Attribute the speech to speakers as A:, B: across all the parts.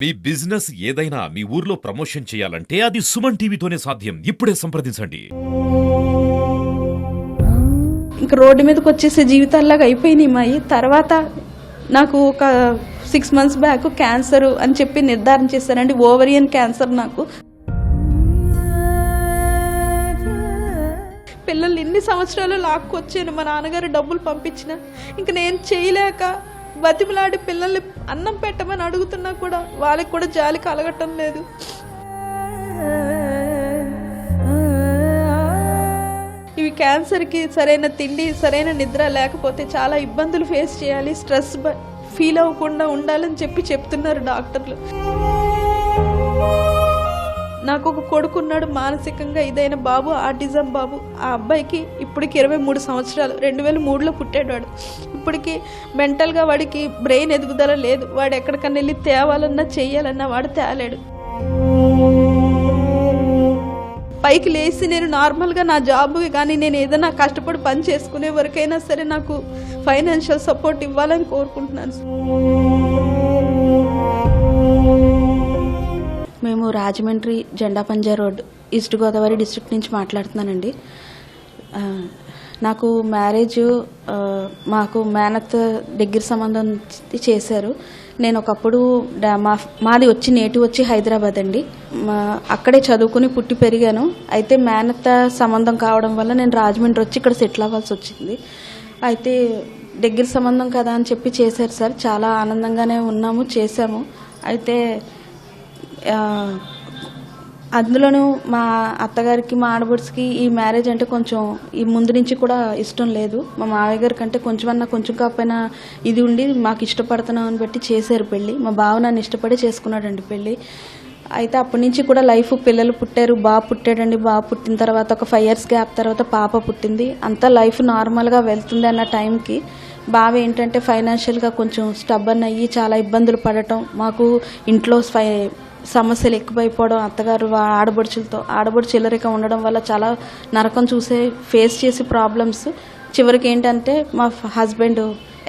A: మీ business ఏదైనా మీ ఊర్లో promotion చేయాలంటే అది సుమన్ టీవీతోనే సాధ్యం. ఇప్పుడే సంప్రదించండి.
B: ఇంక రోడ్డు మీదకి వచ్చేసే జీవితాల్లాగా అయిపోయినాయి మాయి. తర్వాత నాకు ఒక 6 months బ్యాక్ క్యాన్సర్ అని చెప్పి నిర్ధారణ చేశారండి. Ovarian cancer. నాకు పిల్లల్ని ఇన్ని సంవత్సరాలు లాక్కొచ్చాను. మా నాన్నగారు డబ్బులు పంపించిన ఇంక నేను చేయలేక బతిమలాడి పిల్లల్ని అన్నం పెట్టమని అడుగుతున్నా కూడా వాళ్ళకి కూడా జాలి కలగటం లేదు. ఇవి క్యాన్సర్కి సరైన తిండి, సరైన నిద్ర లేకపోతే చాలా ఇబ్బందులు ఫేస్ చేయాలి, స్ట్రెస్ ఫీల్ అవ్వకుండా ఉండాలని చెప్తున్నారు డాక్టర్లు. నాకు ఒక కొడుకున్నాడు, మానసికంగా ఇదైన బాబు, ఆటిజం బాబు. ఆ అబ్బాయికి ఇప్పటికి 23 సంవత్సరాలు. 2003లో పుట్టాడు వాడు. ఇప్పటికి మెంటల్గా వాడికి బ్రెయిన్ ఎదుగుదల లేదు. వాడు ఎక్కడికన్నా వెళ్ళి తేవాలన్నా చెయ్యాలన్నా వాడు తేలేడు. పైకి లేచి నేను నార్మల్గా నా జాబ్ కానీ నేను ఏదైనా కష్టపడి పని చేసుకునే వరకైనా సరే నాకు ఫైనాన్షియల్ సపోర్ట్ ఇవ్వాలని కోరుకుంటున్నాను. మేము రాజమండ్రి జెండా పంజా రోడ్, ఈస్ట్ గోదావరి డిస్ట్రిక్ట్ నుంచి మాట్లాడుతున్నానండి. నాకు మ్యారేజ్ మాకు మేనత్ దగ్గర సంబంధం చేశారు. నేను ఒకప్పుడు మాది నేటివ్ వచ్చి హైదరాబాద్ అండి. అక్కడే చదువుకుని పుట్టి పెరిగాను. అయితే మేనత్ సంబంధం కావడం వల్ల నేను రాజమండ్రి వచ్చి ఇక్కడ సెటిల్ అవ్వాల్సి వచ్చింది. అయితే దగ్గర సంబంధం కదా అని చెప్పి చేశారు సార్. చాలా ఆనందంగానే ఉన్నాము, చేశాము. అయితే అందులోనూ మా అత్తగారికి, మా ఆడబడుచుకి ఈ మ్యారేజ్ అంటే కొంచెం ఈ ముందు నుంచి కూడా ఇష్టం లేదు. మా మావయ్య గారి కంటే కొంచెం కాకపోయినా ఇది ఉండి మాకు ఇష్టపడుతున్నాం అని బట్టి చేశారు పెళ్ళి. మా బావ నన్ను ఇష్టపడి చేసుకున్నాడండి పెళ్ళి. అయితే అప్పటి నుంచి కూడా లైఫ్, పిల్లలు పుట్టారు, బాబు పుట్టాడండి. బాబు పుట్టిన తర్వాత ఒక 5 years గ్యాప్ తర్వాత పాప పుట్టింది. అంతా లైఫ్ నార్మల్గా వెళ్తుంది అన్న టైంకి బావ ఏంటంటే ఫైనాన్షియల్గా కొంచెం స్టబ్బర్న్ అయ్యి చాలా ఇబ్బందులు పడటం, మాకు ఇంట్లో సమస్యలు ఎక్కువైపోవడం, అత్తగారు ఆడబడుచు చిల్లరిక ఉండడం వల్ల చాలా నరకం ఫేస్ చేసి ప్రాబ్లమ్స్. చివరికి ఏంటంటే మా హస్బెండ్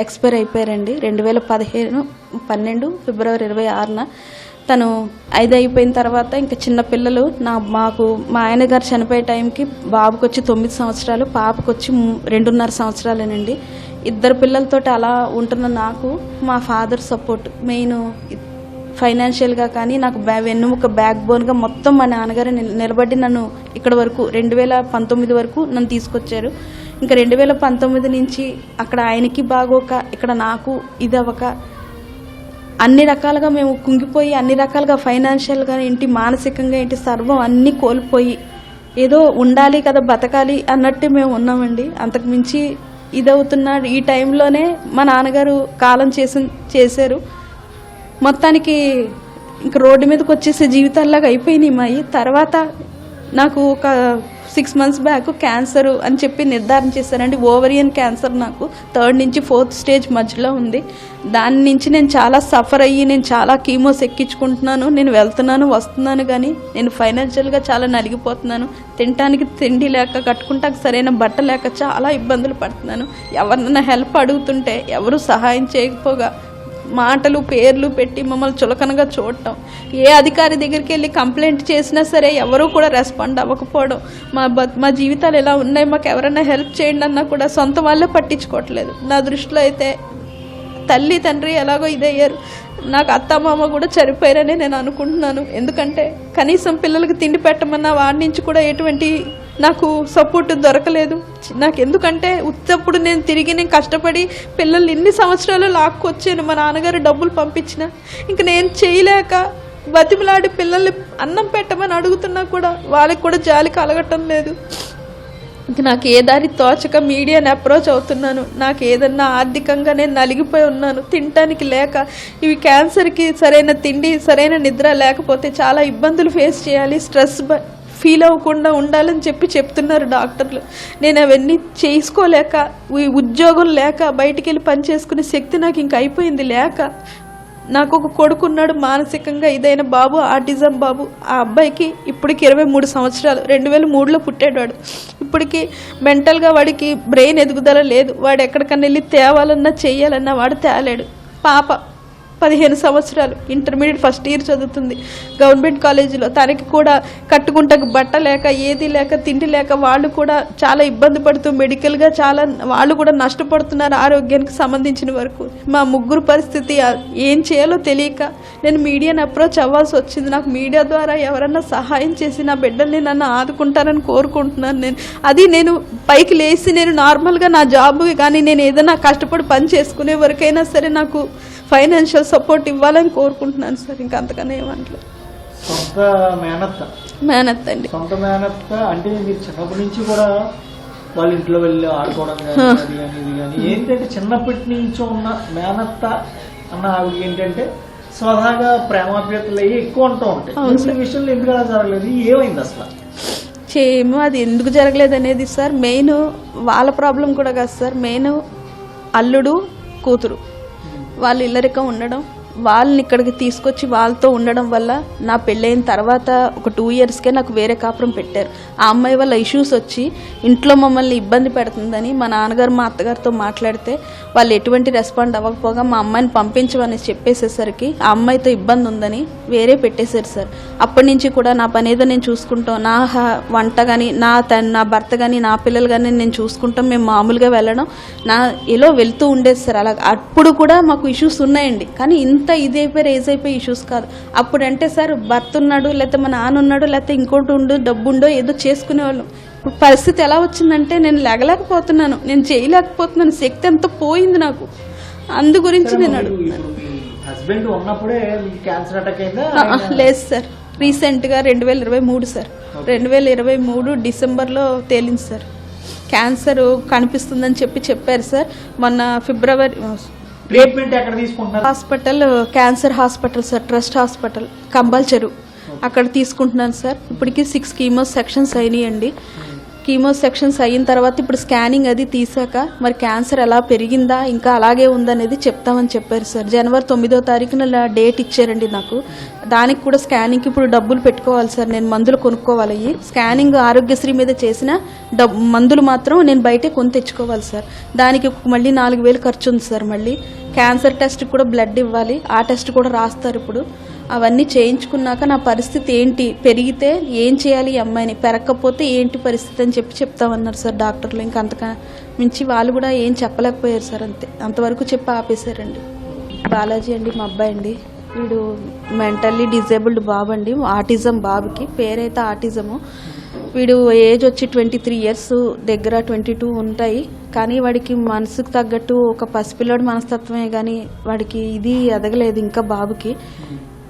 B: ఎక్స్పైర్ అయిపోయారండి 2012 ఫిబ్రవరి 26న. తను 5 అయిపోయిన తర్వాత ఇంకా చిన్న పిల్లలు మా ఆయన గారు చనిపోయే టైంకి బాబుకి వచ్చి 9 సంవత్సరాలు, పాపకు వచ్చి 2.5 సంవత్సరాలేనండి. 2 పిల్లలతో అలా ఉంటున్న నాకు మా ఫాదర్ సపోర్ట్ మెయిన్. ఫైనాన్షియల్గా కానీ నాకు వెన్నుముక, బ్యాక్ బోన్గా మొత్తం మా నాన్నగారు నిలబడి నన్ను ఇక్కడ వరకు 2019 వరకు నన్ను తీసుకొచ్చారు. ఇంకా 2019 నుంచి అక్కడ ఆయనకి బాగోక, ఇక్కడ నాకు ఇదవ్వక అన్ని రకాలుగా మేము కుంగిపోయి, అన్ని రకాలుగా ఫైనాన్షియల్గా ఏంటి, మానసికంగా ఏంటి, సర్వం అన్నీ కోల్పోయి ఏదో ఉండాలి కదా, బతకాలి అన్నట్టు మేము ఉన్నామండి. అంతకుమించి ఇదవుతున్నాడు. ఈ టైంలోనే మా నాన్నగారు కాలం చేశారు. మొత్తానికి ఇంక రోడ్డు మీదకి వచ్చేసే జీవితాల్లాగా అయిపోయినాయి మాయి. తర్వాత నాకు ఒక 6 months బ్యాక్ క్యాన్సర్ అని చెప్పి నిర్ధారణ చేశారండి. Ovarian cancer. నాకు 3rd నుంచి 4th stage మధ్యలో ఉంది. దాని నుంచి నేను చాలా సఫర్ అయ్యి నేను చాలా కీమోస్ ఎక్కించుకుంటున్నాను. నేను వెళ్తున్నాను, వస్తున్నాను, కానీ నేను ఫైనాన్షియల్గా చాలా నలిగిపోతున్నాను. తినటానికి తిండి లేక, కట్టుకుంటానికి సరైన బట్ట లేక చాలా ఇబ్బందులు పడుతున్నాను. ఎవరినైనా హెల్ప్ అడుగుతుంటే ఎవరు సహాయం చేయకపోగా మాటలు, పేర్లు పెట్టి మమ్మల్ని చులకనగా చూడటం, ఏ అధికారి దగ్గరికి వెళ్ళి కంప్లైంట్ చేసినా సరే ఎవరూ కూడా రెస్పాండ్ అవ్వకపోవడం, మా జీవితాలు ఎలా ఉన్నాయి, మాకు ఎవరైనా హెల్ప్ చేయండి అన్నా కూడా సొంత వాళ్ళే పట్టించుకోవట్లేదు. నా దృష్టిలో అయితే తల్లి, తండ్రి ఎలాగో ఇదయ్యారు. నాకు అత్తమామ కూడా చనిపోయారని నేను అనుకుంటున్నాను. ఎందుకంటే కనీసం పిల్లలకి తిండి పెట్టమన్నా వాడి నుంచి కూడా ఎటువంటి నాకు సపోర్ట్ దొరకలేదు. నాకు ఎందుకంటే ఉత్తప్పుడు నేను కష్టపడి పిల్లల్ని ఇన్ని సంవత్సరాలు లాక్కొచ్చాను. మా నాన్నగారు డబ్బులు పంపించిన ఇంక నేను చేయలేక బతిమలాడి పిల్లల్ని అన్నం పెట్టమని అడుగుతున్నా కూడా వాళ్ళకి కూడా జాలి కలగటం లేదు. ఇంక నాకు ఏ దారి తోచక మీడియాని అప్రోచ్ అవుతున్నాను. నాకు ఏదన్నా ఆర్థికంగా నేను నలిగిపోయి ఉన్నాను, తినటానికి లేక. ఇవి క్యాన్సర్కి సరైన తిండి, సరైన నిద్ర లేకపోతే చాలా ఇబ్బందులు ఫేస్ చేయాలి, స్ట్రెస్ ఫీల్ అవ్వకుండా ఉండాలని చెప్తున్నారు డాక్టర్లు. నేను అవన్నీ చేసుకోలేక, ఉద్యోగం లేక, బయటికి వెళ్ళి పని చేసుకునే శక్తి నాకు ఇంక అయిపోయింది లేక. నాకు ఒక కొడుకున్నాడు, మానసికంగా ఇదైన బాబు, ఆటిజం బాబు. ఆ అబ్బాయికి ఇప్పటికి 23 సంవత్సరాలు. 2003లో పుట్టాడు వాడు. ఇప్పటికి మెంటల్గా వాడికి బ్రెయిన్ ఎదుగుదల లేదు. వాడు ఎక్కడికన్నా వెళ్ళి తేవాలన్నా చెయ్యాలన్నా వాడు తేలేడు. పాప 15 సంవత్సరాలు ఇంటర్మీడియట్ ఫస్ట్ ఇయర్ చదువుతుంది గవర్నమెంట్ కాలేజీలో. తనకి కూడా కట్టుకుంటకు బట్ట లేక ఏది లేక తిండి లేక వాళ్ళు కూడా చాలా ఇబ్బంది పడుతూ మెడికల్గా చాలా వాళ్ళు కూడా నష్టపడుతున్నారు ఆరోగ్యానికి సంబంధించిన వరకు. మా ముగ్గురు పరిస్థితి ఏం చేయాలో తెలియక నేను మీడియాని అప్రోచ్ అవ్వాల్సి వచ్చింది. నాకు మీడియా ద్వారా ఎవరన్నా సహాయం చేసి నా బిడ్డల్ని నన్ను ఆదుకుంటారని కోరుకుంటున్నాను. నేను పైకి లేచి నేను నార్మల్గా నా జాబ్ కానీ నేను ఏదైనా కష్టపడి పని చేసుకునే వరకైనా సరే నాకు ఫైనాన్షియల్ సపోర్ట్ ఇవ్వాలని కోరుకుంటున్నాను సార్. ఇంకా అంతకన్నా ఏమంటలేదు.
C: సొంత
B: మేనత్త అండి.
C: సొంత మేనత్త అంటే మీరు చిన్నప్పటి నుంచి కూడా వాళ్ళ ఇంట్లో వెళ్ళి ఆడుకోవడం కానీ అది కానీ ఇది కానీ ఏంటంటే చిన్నప్పటి నుంచి ఉన్న మేనత్త అన్న ఆవిడ ఏంటంటే స్వతహాగా ప్రేమాప్యతలు అయ్యి ఎక్కువ ఉంటూ ఉంటాయి. ఈ విషయంలో ఎందుకు అలా జరగలేదు, ఏమైంది అసలు?
B: ఏమో అది ఎందుకు జరగలేదు అనేది సార్ మెయిన్ వాళ్ళ ప్రాబ్లం కూడా కాదు సార్. మెయిన్ అల్లుడు కూతురు వాళ్ళు ఇల్లరికం ఉండడం, వాళ్ళని ఇక్కడికి తీసుకొచ్చి వాళ్ళతో ఉండడం వల్ల నా పెళ్ళైన తర్వాత ఒక 2 ఇయర్స్కే నాకు వేరే కాపురం పెట్టారు. ఆ అమ్మాయి వల్ల ఇష్యూస్ వచ్చి ఇంట్లో మమ్మల్ని ఇబ్బంది పెడుతుందని మా నాన్నగారు మా అత్తగారితో మాట్లాడితే వాళ్ళు ఎటువంటి రెస్పాండ్ అవ్వకపోగా మా అమ్మాయిని పంపించమని చెప్పేసేసరికి ఆ అమ్మాయితో ఇబ్బంది ఉందని వేరే పెట్టేశారు సార్. అప్పటి నుంచి కూడా నా పని ఏదో నేను చూసుకుంటాం, నా వంట కానీ నా భర్త కానీ నా పిల్లలు కానీ నేను చూసుకుంటాం. మేము మామూలుగా వెళ్ళడం ఇలా వెళ్తూ ఉండేది సార్. అలా అప్పుడు కూడా మాకు ఇష్యూస్ ఉన్నాయండి, కానీ ఇంత ఇదైపోయి ఏజ్ అయిపోయి ఇష్యూస్ కాదు. అప్పుడంటే సార్ భర్త ఉన్నాడు, లేకపోతే మా నాన్న ఉన్నాడు, లేకపోతే ఇంకోటి ఉండు డబ్బు ఉండో ఏదో చేసుకునేవాళ్ళం. ఇప్పుడు పరిస్థితి ఎలా వచ్చిందంటే నేను లేగలేకపోతున్నాను, నేను చేయలేకపోతున్నాను, శక్తి ఎంత పోయింది నాకు. అందు గురించి నేను అడుగుతున్నాను.
C: హస్బెండ్ ఉన్నప్పుడే క్యాన్సర్ అటాక్ అయిందా?
B: లేదు సార్, రీసెంట్గా 2023 సార్, 2023 డిసెంబర్లో తేలింది సార్. క్యాన్సర్ కనిపిస్తుందని చెప్పారు సార్. మొన్న ఫిబ్రవరి
C: ట్రీట్మెంట్ ఎక్కడ తీసుకుంటున్నారు?
B: Hospital, cancer hospital sir, trust hospital కంబల్చెరు, అక్కడ తీసుకుంటున్నాను సార్. ఇప్పటికి 6 కీమో సెక్షన్స్ అయినాయండి. కీమో సెక్షన్స్ అయిన తర్వాత ఇప్పుడు స్కానింగ్ అది తీసాక మరి క్యాన్సర్ ఎలా పెరిగిందా ఇంకా అలాగే ఉందనేది చెప్తామని చెప్పారు సార్. జనవరి 9వ తారీఖున డేట్ ఇచ్చారండి నాకు. దానికి కూడా స్కానింగ్కి ఇప్పుడు డబ్బులు పెట్టుకోవాలి సార్, నేను మందులు కొనుక్కోవాలి. స్కానింగ్ ఆరోగ్యశ్రీ మీద చేసిన మందులు మాత్రం నేను బయటే కొని తెచ్చుకోవాలి సార్. దానికి మళ్ళీ 4,000 ఖర్చు ఉంది సార్. మళ్ళీ క్యాన్సర్ టెస్ట్ కూడా బ్లడ్ ఇవ్వాలి, ఆ టెస్ట్ కూడా రాస్తారు ఇప్పుడు. అవన్నీ చేయించుకున్నాక నా పరిస్థితి ఏంటి, పెరిగితే ఏం చేయాలి, ఈ అమ్మాయిని పెరగకపోతే ఏంటి పరిస్థితి అని చెప్తామన్నారు సార్ డాక్టర్లు. ఇంకా అంతగా మించి వాళ్ళు కూడా ఏం చెప్పలేకపోయారు సార్. అంతవరకు చెప్పి ఆపేశారండి. బాలాజీ అండి మా అబ్బాయి అండి. వీడు మెంటల్లీ డిజేబుల్డ్ బాబు అండి, ఆటిజం బాబుకి పేరైతే ఆటిజము. వీడు ఏజ్ వచ్చి 23 ఇయర్స్ దగ్గర 22 ఉంటాయి. కానీ వాడికి మనసుకు తగ్గట్టు ఒక పసిపిల్లాడు మనస్తత్వమే కానీ వాడికి ఇది ఎదగలేదు ఇంకా బాబుకి.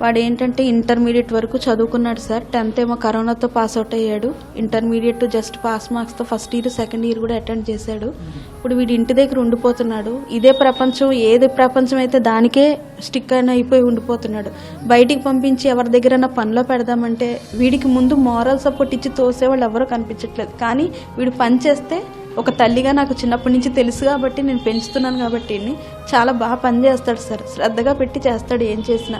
B: వాడు ఏంటంటే ఇంటర్మీడియట్ వరకు చదువుకున్నాడు సార్. 10th ఏమో కరోనాతో పాస్ అవుట్ అయ్యాడు. ఇంటర్మీడియట్ జస్ట్ పాస్ మార్క్స్తో ఫస్ట్ ఇయర్ సెకండ్ ఇయర్ కూడా అటెండ్ చేశాడు. ఇప్పుడు వీడి ఇంటి దగ్గర ఉండిపోతున్నాడు. ఇదే ప్రపంచం, ఏది ప్రపంచం అయితే దానికే స్టిక్ అయిపోయి ఉండిపోతున్నాడు. బయటికి పంపించి ఎవరి దగ్గరైనా పనిలో పెడదామంటే వీడికి ముందు మారల్ సపోర్ట్ ఇచ్చి తోసేవాళ్ళు ఎవరో కనిపించట్లేదు. కానీ వీడు పని చేస్తే ఒక తల్లిగా నాకు చిన్నప్పటి నుంచి తెలుసు కాబట్టి నేను పెంచుతున్నాను కాబట్టి చాలా బాగా పని చేస్తాడు సార్. శ్రద్ధగా పెట్టి చేస్తాడు ఏం చేసినా.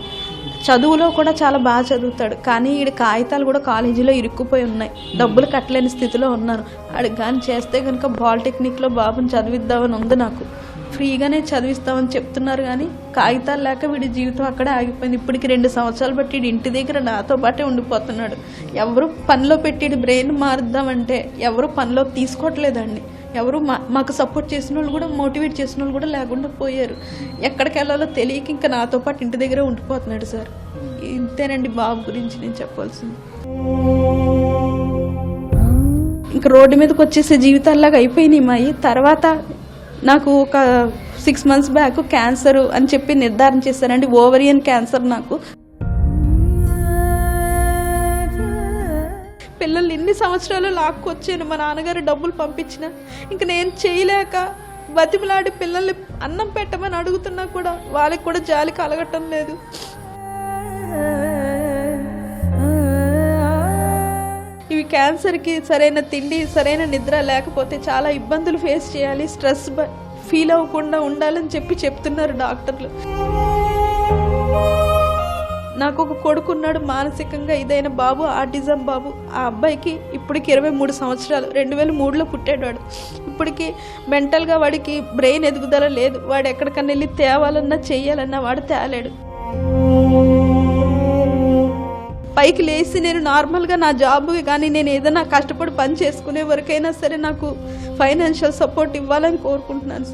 B: చదువులో కూడా చాలా బాగా చదువుతాడు. కానీ వీడి కాగితాలు కూడా కాలేజీలో ఇరుక్కుపోయి ఉన్నాయి, డబ్బులు కట్టలేని స్థితిలో ఉన్నాను. ఆడికి కానీ చేస్తే కనుక పాలిటెక్నిక్లో బాబుని చదివిద్దామని ఉంది నాకు. ఫ్రీగానే చదివిస్తామని చెప్తున్నారు కానీ కాగితాలు లేక వీడి జీవితం అక్కడే ఆగిపోయింది. ఇప్పటికి 2 సంవత్సరాలు బట్టి వీడి ఇంటి దగ్గర నాతో పాటే ఉండిపోతున్నాడు. ఎవరు పనిలో పెట్టి బ్రెయిన్ మారుద్దామంటే ఎవరు పనిలో తీసుకోవట్లేదండి. ఎవరు మాకు సపోర్ట్ చేసిన వాళ్ళు కూడా, మోటివేట్ చేసిన వాళ్ళు కూడా లేకుండా పోయారు. ఎక్కడికి వెళ్ళాలో తెలియక ఇంకా నాతో పాటు ఇంటి దగ్గరే ఉండిపోతున్నాడు సార్. ఇంతేనండి బాబు గురించి నేను చెప్పాల్సింది. ఇంకా రోడ్డు మీదకి వచ్చేసే జీవితాల్లాగా అయిపోయినాయి మాయి. తర్వాత నాకు ఒక 6 months బ్యాక్ క్యాన్సర్ అని చెప్పి నిర్ధారణ చేశారండి, ఓవరియన్ క్యాన్సర్. నాకు పిల్లల్ని ఎన్ని సంవత్సరాలు లాక్కొచ్చాను, మా నాన్నగారు డబ్బులు పంపించిన ఇంక నేను చేయలేక బతిమలాడి పిల్లల్ని అన్నం పెట్టమని అడుగుతున్నా కూడా వాళ్ళకి కూడా జాలి కలగటం లేదు. ఇవి క్యాన్సర్కి సరైన తిండి, సరైన నిద్ర లేకపోతే చాలా ఇబ్బందులు ఫేస్ చేయాలి, స్ట్రెస్ ఫీల్ అవ్వకుండా ఉండాలని చెప్తున్నారు డాక్టర్లు. నాకు ఒక కొడుకున్నాడు, మానసికంగా ఇదైన బాబు, ఆటిజం బాబు. ఆ అబ్బాయికి ఇప్పటికి 23 సంవత్సరాలు, 2003లో పుట్టాడు. ఇప్పటికి మెంటల్గా వాడికి బ్రెయిన్ ఎదుగుదల లేదు. వాడు ఎక్కడికన్నా వెళ్ళి తేవాలన్నా చెయ్యాలన్నా వాడు తేలేడు. పైకి లేచి నేను నార్మల్గా నా జాబ్ కానీ నేను ఏదైనా కష్టపడి పని చేసుకునే వరకైనా సరే నాకు ఫైనాన్షియల్ సపోర్ట్ ఇవ్వాలని కోరుకుంటున్నాను.